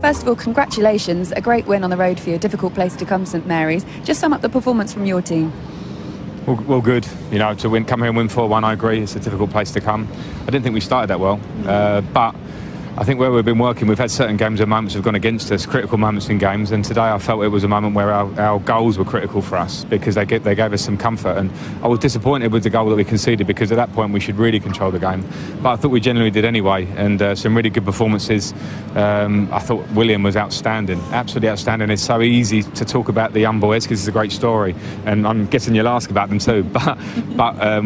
First of all, congratulations. A great win on the road for you, a difficult place to come, St Mary's. Just sum up the performance from your team. Well, good. You know, to come here and win 4-1, I agree. It's a difficult place to come. I didn't think we started that well, but I think where we've been working, we've had certain games and moments have gone against us, critical moments in games, and today I felt it was a moment where our goals were critical for us because they gave us some comfort, and I was disappointed with the goal that we conceded because at that point we should really control the game, but I thought we generally did anyway, and some really good performances. I thought Willian was outstanding, absolutely outstanding. It's so easy to talk about the young boys because it's a great story, and I'm guessing you'll ask about them too, but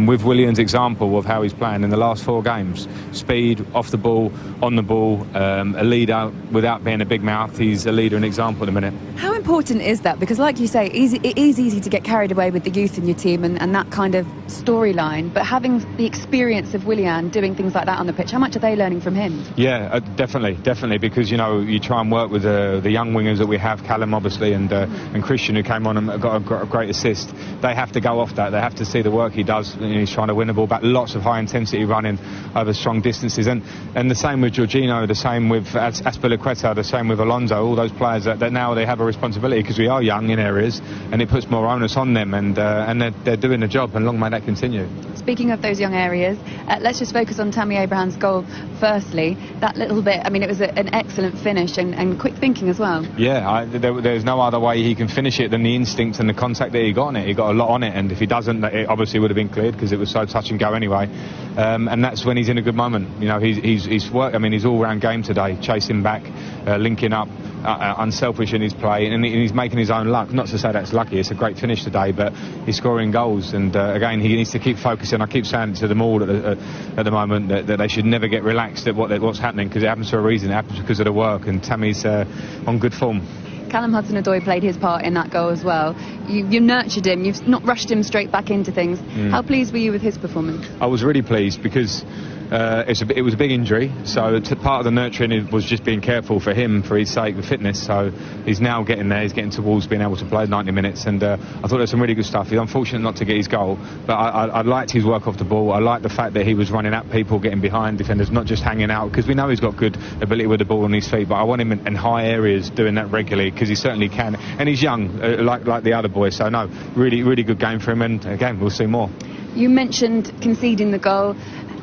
with Willian's example of how he's playing in the last 4 games, speed, off the ball, on the ball, a leader without being a big mouth. He's a leader and example at the minute. How important is that? Because like you say, it is easy to get carried away with the youth in your team and that kind of storyline, but having the experience of Willian doing things like that on the pitch, how much are they learning from him? Yeah, definitely, because you know, you try and work with the young wingers that we have, Callum obviously and Christian, who came on and got a great assist. They have to go off that, they have to see the work he does. He's trying to win the ball back, lots of high intensity running over strong distances, and the same with Jorginho, the same with Azpilicueta, the same with Alonso, all those players that now they have a responsibility because we are young in areas, and it puts more onus on them, and they're doing the job, and long may that continue. Speaking of those young areas, let's just focus on Tammy Abraham's goal firstly. That little bit, I mean, it was an excellent finish and quick thinking as well. Yeah, there's no other way he can finish it than the instinct and the contact that he got on it. He got a lot on it, and if he doesn't, it obviously would have been cleared because it was so touch and go anyway. And that's when he's in a good moment. You know, he's worked. I mean, he's all-round game today, chasing back, linking up, unselfish in his play, and he's making his own luck. Not to say that's lucky, it's a great finish today, but he's scoring goals, and again, he needs to keep focusing. I keep saying to them all at the moment that they should never get relaxed at what's happening, because it happens for a reason. It happens because of the work, and Tammy's on good form. Callum Hudson-Odoi played his part in that goal as well. You nurtured him, you've not rushed him straight back into things. How pleased were you with his performance? I was really pleased because it was a big injury, so part of the nurturing was just being careful for him, for his sake, the fitness. So he's now getting there, he's getting towards being able to play 90 minutes, and I thought there was some really good stuff. He's unfortunate not to get his goal, but I liked his work off the ball. I liked the fact that he was running at people, getting behind defenders, not just hanging out, because we know he's got good ability with the ball on his feet, but I want him in high areas doing that regularly, because he certainly can, and he's young, like the other boys. So no, really good game for him, and again, we'll see more. You mentioned conceding the goal.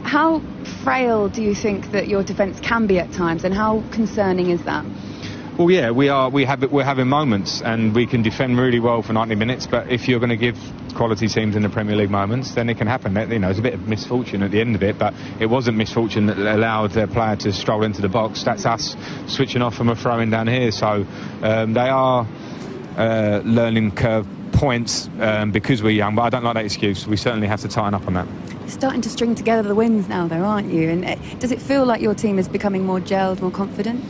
How frail do you think that your defence can be at times, and how concerning is that? Well, yeah, we're having moments, and we can defend really well for 90 minutes, but if you're going to give quality teams in the Premier League moments, then it can happen. You know, it's a bit of misfortune at the end of it, but it wasn't misfortune that allowed their player to stroll into the box. That's us switching off from a throw-in down here, so they are learning curve points because we're young, but I don't like that excuse. We certainly have to tighten up on that. You're starting to string together the wins now, though, aren't you? And does it feel like your team is becoming more gelled, more confident?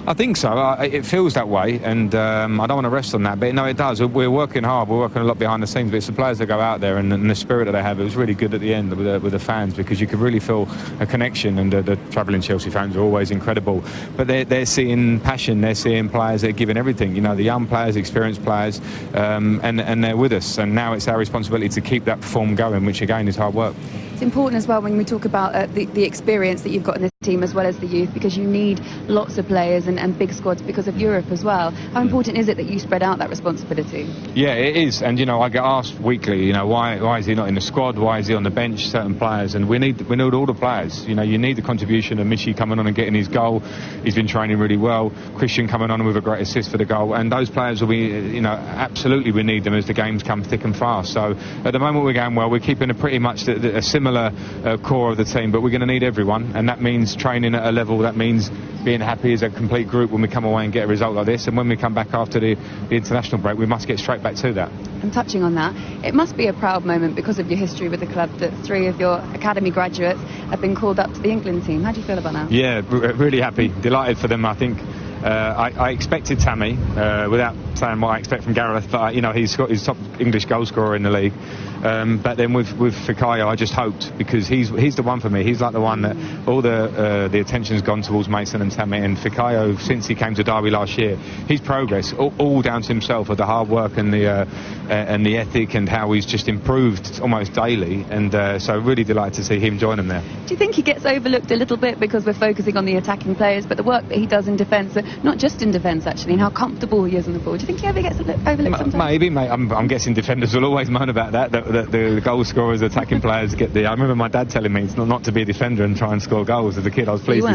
I think so. It feels that way, and I don't want to rest on that, but no, it does. We're working hard. We're working a lot behind the scenes, but it's the players that go out there and the spirit that they have. It was really good at the end with the fans, because you could really feel a connection, and the travelling Chelsea fans are always incredible. But they're seeing passion. They're seeing players that are giving everything. You know, the young players, experienced players, and they're with us. And now it's our responsibility to keep that form going, which again is hard work. It's important as well when we talk about the experience that you've got in this team as well as the youth, because you need lots of players and big squads because of Europe as well. How important is it that you spread out that responsibility? Yeah, it is, and you know, I get asked weekly, you know, why is he not in the squad, why is he on the bench, certain players, and we need all the players. You know, you need the contribution of Michy coming on and getting his goal. He's been training really well. Christian coming on with a great assist for the goal, and those players will be, you know, absolutely we need them as the games come thick and fast. So at the moment we're going well. We're keeping pretty much a similar core of the team, but we're going to need everyone, and that means training at a level, that means being happy as a complete group when we come away and get a result like this, and when we come back after the international break, we must get straight back to that. And touching on that, it must be a proud moment because of your history with the club that 3 of your academy graduates have been called up to the England team. How do you feel about that? Yeah, really happy, delighted for them. I think I expected Tammy, without saying what I expect from Gareth, but you know, he's got his top English goal scorer in the league, But then with Fikayo, I just hoped, because he's the one for me. He's like the one that all the attention's gone towards Mason and Tammy, and Fikayo, since he came to Derby last year, his progress all down to himself, with the hard work and the ethic, and how he's just improved almost daily. And so really delighted to see him join them there. Do you think he gets overlooked a little bit because we're focusing on the attacking players, but the work that he does in defence, not just in defence actually, and how comfortable he is on the ball? Do you think he ever gets overlooked sometimes? Maybe, mate. I'm guessing defenders will always moan about that the goal scorers, attacking players get the... I remember my dad telling me it's not to be a defender and try and score goals. As a kid, I was pleased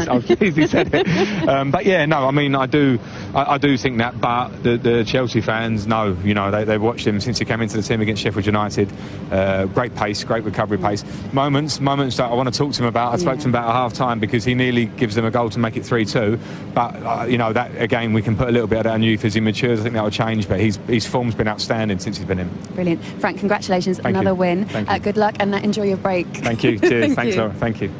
he said it. But yeah, no, I mean, I do think that, but the Chelsea fans know, they've watched him since he came into the team against Sheffield United. Great pace, great recovery pace. Moments that I want to talk to him about. I spoke to him about at half-time, because he nearly gives them a goal to make it 3-2. But, that, again, we can put a little bit of that on youth as he matures. I think that will change, but his form's been outstanding since he's been in. Brilliant. Frank, congratulations. Thank Another you. win. Thank you. Good luck, and enjoy your break. Thank you. Cheers. Thanks, you. Laura. Thank you.